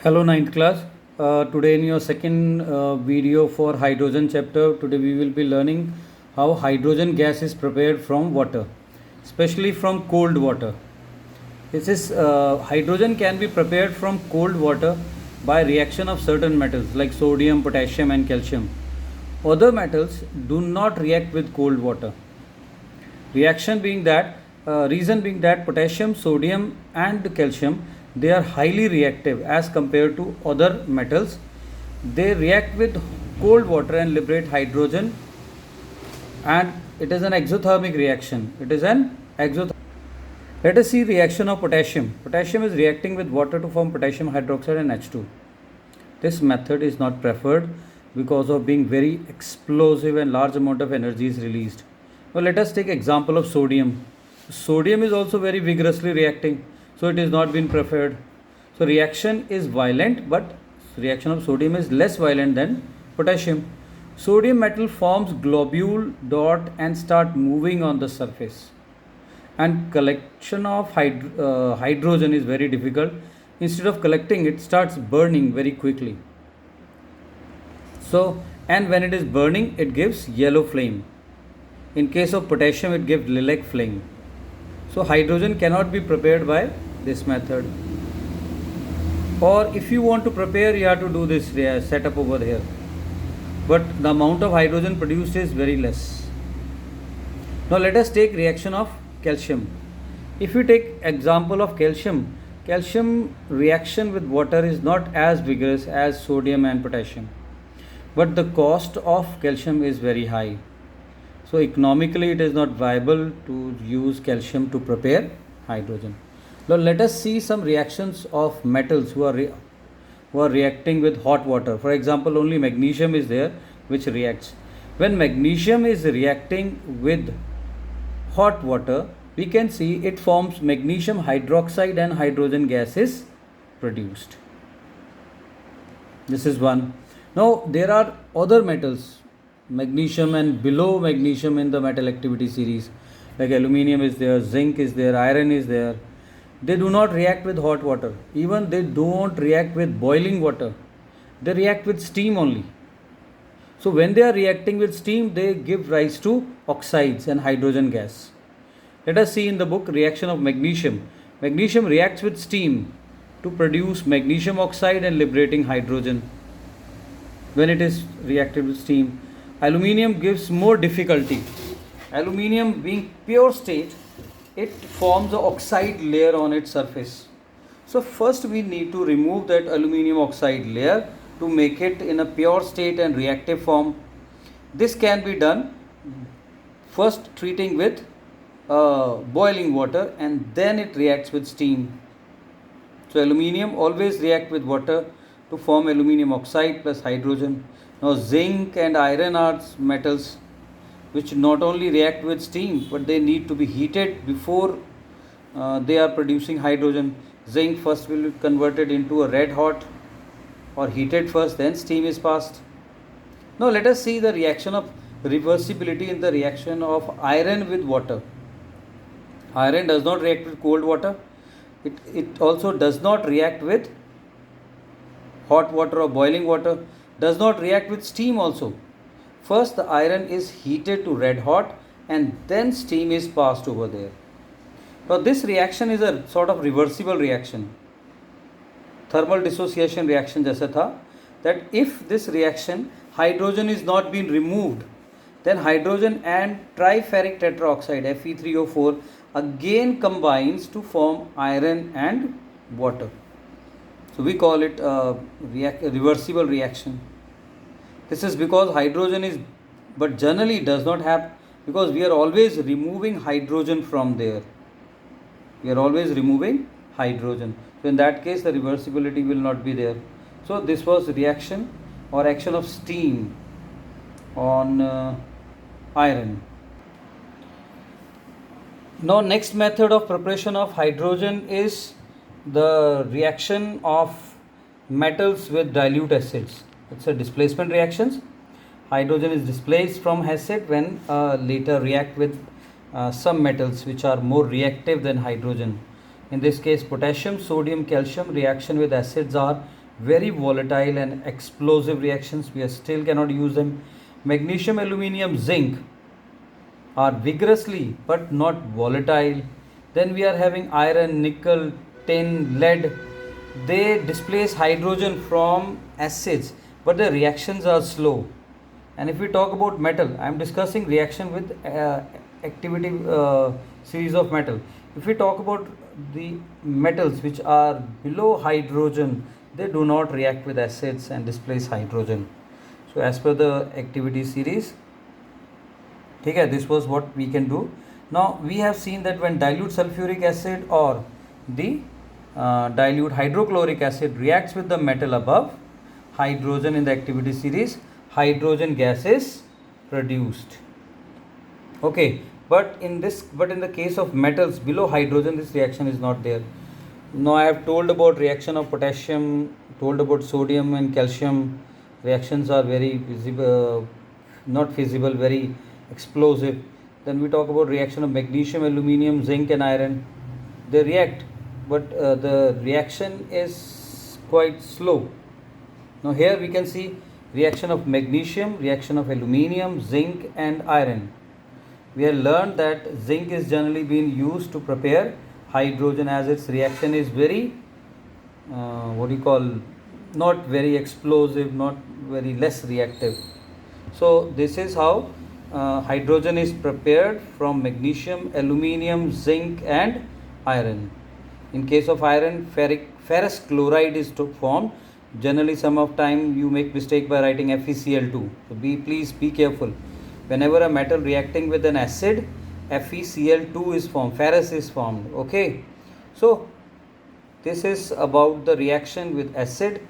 Hello ninth class. Today in your second video for hydrogen chapter, today we will be learning how hydrogen gas is prepared from water, especially from cold water. This is hydrogen can be prepared from cold water by reaction of certain metals like sodium, potassium and calcium. Other metals do not react with cold water. Reason being that potassium, sodium and calcium, they are highly reactive as compared to other metals. They react with cold water and liberate hydrogen, and it is an exothermic reaction. Let us see reaction of potassium. Potassium is reacting with water to form potassium hydroxide and H2. This method is not preferred because of being very explosive and large amount of energy is released. Now let us take example of sodium. Sodium is also very vigorously reacting, so it is not been preferred. So reaction is violent, but reaction of sodium is less violent than potassium. Sodium metal forms globule dot and start moving on the surface. And collection of hydrogen is very difficult. Instead of collecting, it starts burning very quickly. So, and when it is burning, it gives yellow flame. In case of potassium, it gives lilac flame. So hydrogen cannot be prepared by this method. Or if you want to prepare, you have to do this setup over here. But the amount of hydrogen produced is very less. Now let us take reaction of calcium. If you take example of calcium, calcium reaction with water is not as vigorous as sodium and potassium. But the cost of calcium is very high. So economically it is not viable to use calcium to prepare hydrogen. Now let us see some reactions of metals who are reacting with hot water. For example, only magnesium is there which reacts. When magnesium is reacting with hot water, we can see it forms magnesium hydroxide and hydrogen gas is produced. This is one. Now there are other metals, magnesium and below magnesium in the metal activity series, like aluminium is there, zinc is there, iron is there. They do not react with hot water. Even they don't react with boiling water. They react with steam only. So when they are reacting with steam, they give rise to oxides and hydrogen gas. Let us see in the book reaction of magnesium. Magnesium reacts with steam to produce magnesium oxide and liberating hydrogen when it is reacted with steam. Aluminium gives more difficulty. Aluminium being pure state, it forms an oxide layer on its surface. So first we need to remove that aluminium oxide layer to make it in a pure state and reactive form. This can be done first treating with boiling water, and then it reacts with steam. So aluminium always react with water to form aluminium oxide plus hydrogen. Now zinc and iron are metals which not only react with steam, but they need to be heated before they are producing hydrogen. Zinc first will be converted into a red hot or heated first, then steam is passed. Now let us see the reaction of reversibility in the reaction of iron with water. Iron does not react with cold water. It also does not react with hot water or boiling water, does not react with steam also. First the iron is heated to red hot and then steam is passed over there. Now this reaction is a sort of reversible reaction. Thermal dissociation reaction जैसा था, that if this reaction hydrogen is not being removed, then hydrogen and triferric tetraoxide Fe3O4 again combines to form iron and water. So we call it a reversible reaction. This is because hydrogen is, but generally does not have, because we are always removing hydrogen from there. We are always removing hydrogen. So in that case the reversibility will not be there. So this was reaction or action of steam on iron. Now next method of preparation of hydrogen is the reaction of metals with dilute acids. It's a displacement reactions. Hydrogen is displaced from acid when later react with some metals which are more reactive than hydrogen. In this case potassium, sodium, calcium reaction with acids are very volatile and explosive reactions. We still cannot use them. Magnesium, aluminium, zinc are vigorously but not volatile. Then we are having iron, nickel, tin, lead. They displace hydrogen from acids, but the reactions are slow. And if we talk about metal, I am discussing reaction with activity series of metal. If we talk about the metals which are below hydrogen, they do not react with acids and displace hydrogen. So as per the activity series, okay, this was what we can do. Now we have seen that when dilute sulfuric acid or the dilute hydrochloric acid reacts with the metal above, hydrogen in the activity series, hydrogen gas is produced. Okay, but in the case of metals below hydrogen, this reaction is not there. Now I have told about reaction of potassium, told about sodium and calcium. Reactions are very visible, not feasible, very explosive. Then we talk about reaction of magnesium, aluminium, zinc and iron. They react, but the reaction is quite slow. Now here we can see reaction of magnesium, reaction of aluminium, zinc and iron. We have learned that zinc is generally being used to prepare hydrogen, as its reaction is very not very explosive, not very less reactive. So this is how hydrogen is prepared from magnesium, aluminium, zinc and iron. In case of iron, ferrous chloride is formed. Generally some of time you make mistake by writing FeCl2. So please be careful. Whenever a metal reacting with an acid, FeCl2 is formed, ferrous is formed. Okay, so this is about the reaction with acid